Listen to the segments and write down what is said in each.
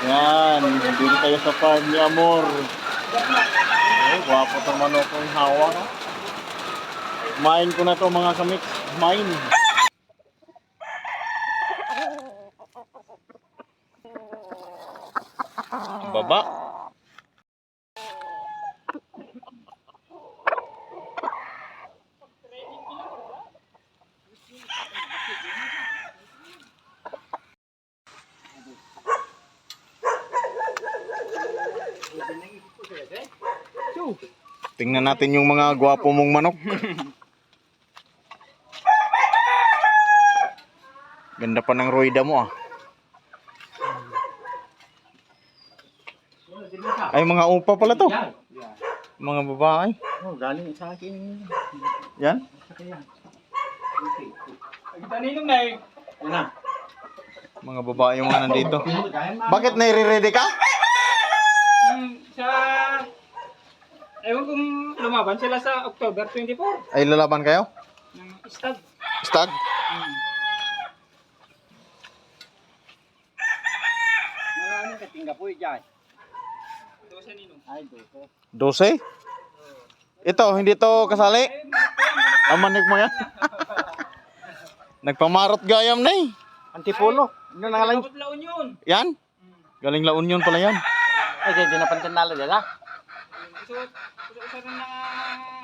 Yan, hindi tayo sa farm ni Amor. Oh, gwapo itong manok kong hawak. Main ko na to mga kamix. Main. Baba. Tingnan natin yung mga gwapo mong manok. Ganda pa ng roida mo ah. Ay, mga upa pala to. Mga babae. Oh, galing sa akin. Yan? Taninong na eh. Yan na. Mga babae yung mga nandito. Bakit nire-ready ka? Sa... Ewan kung lumaban sila sa October 24. Ay, lalaban kayo? Ng stag. Stag? Maraming katingga po dyan. 12 ninong. Ay, 12? 12. Ito, hindi to kasali? Amanik mo yan? Nagpamarot gayam na eh. Antipolo. Yun ang alang. Laon yun. Yan? Galing La Union pala yan. Ay, di napantan nala dala. Isa rin na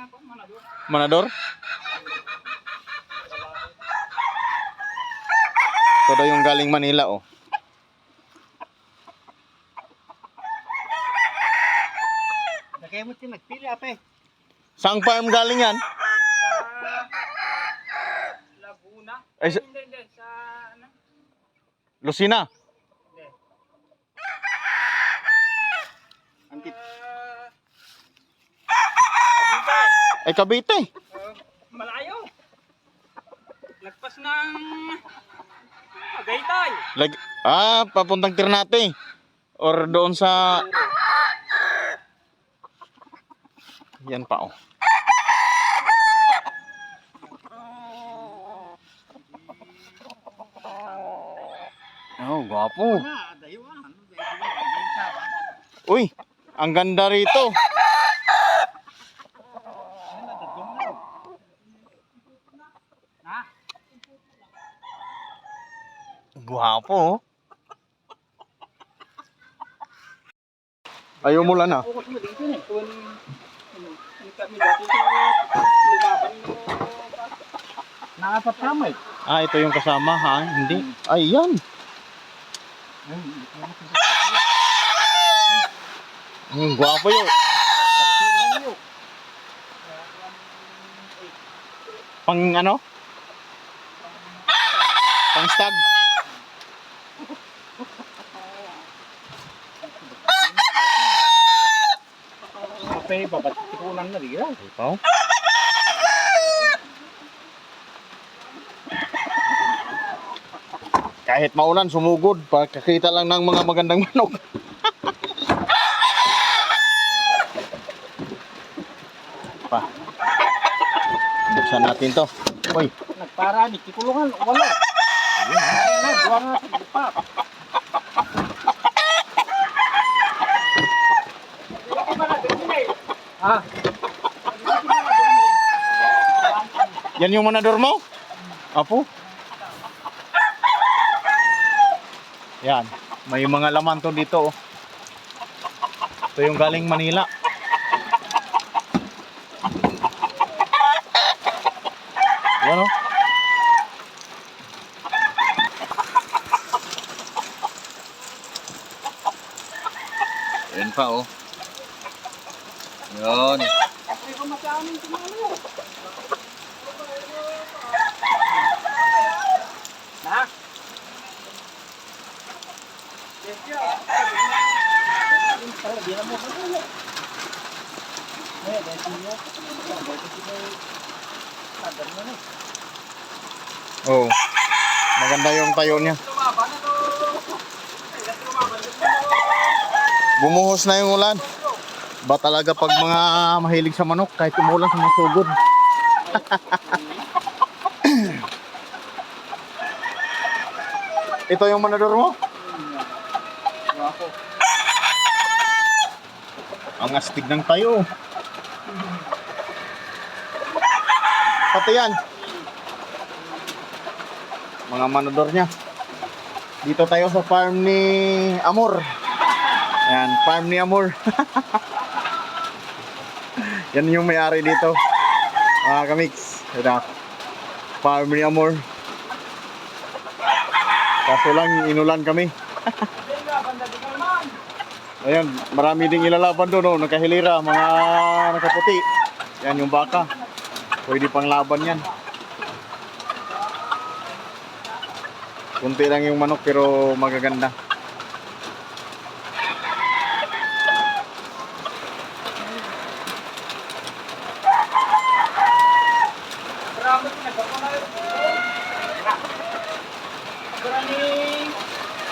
manador. Manador? Ito daw yung galing Manila oh. Nakayamot yung nagpili ape. Saang farm galing yan? Sa Laguna. Ay, Hindi. Sa ano? Lucina? Hindi. Antip. Dito. Ay, Cavite. Malayo. Lagpas ng Tagaytay. Papuntang Ternate. Or doon sa... Yan pa oh. Oh, gwapo. Uy, ang ganda rito. Gwapo. Ayaw mo lang ah. Focus mo dito eh. Kung ano kami dati sa lumaban mo. Nakapat kamay. Ito yung kasama ha? Hindi. Ay, yan. Gwapo yun. Pang ano? Pang stag. Kape, babatipunan na rin. Ito. Kahit maulan, sumugod. Pagkakita lang ng mga magandang manok. Pa. Buksan natin to. Uy. Nagpara, di kikulungan. Wala. Ayan na, buwan na sa lupa. Ah. Yan yung manador mo? Apo? Yan. May mga laman to dito. Oh. Ito yung galing Manila. Yan oh. Yan pa oh. Yan. Na? Oh. Maganda yung tayo niya. Bumuhos na yung ulan. Ba talaga pag mga mahilig sa manok, kahit umulan sumusugod. Ito yung manador mo? Ako. Ang astig ng tayo. Pati yan. Mga manador niya. Dito tayo sa farm ni Amor. Yan, farm ni Amor. Yan yung may-ari dito. Mga kamix. Ito. Farm ni Amor. Kaso lang, inulan kami. Ayan, marami ding ilalaban doon, oh, nakahilira, mga nakaputi. Yan yung baka. Pwede pang laban yan. Kunti lang yung manok pero magaganda.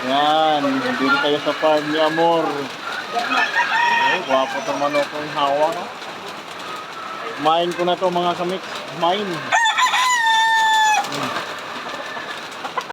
Yan, dito tayo sa farm ni Amor. Gwapo itong manok kong hawa, no? Kumain ko na to mga kamix. Kumain.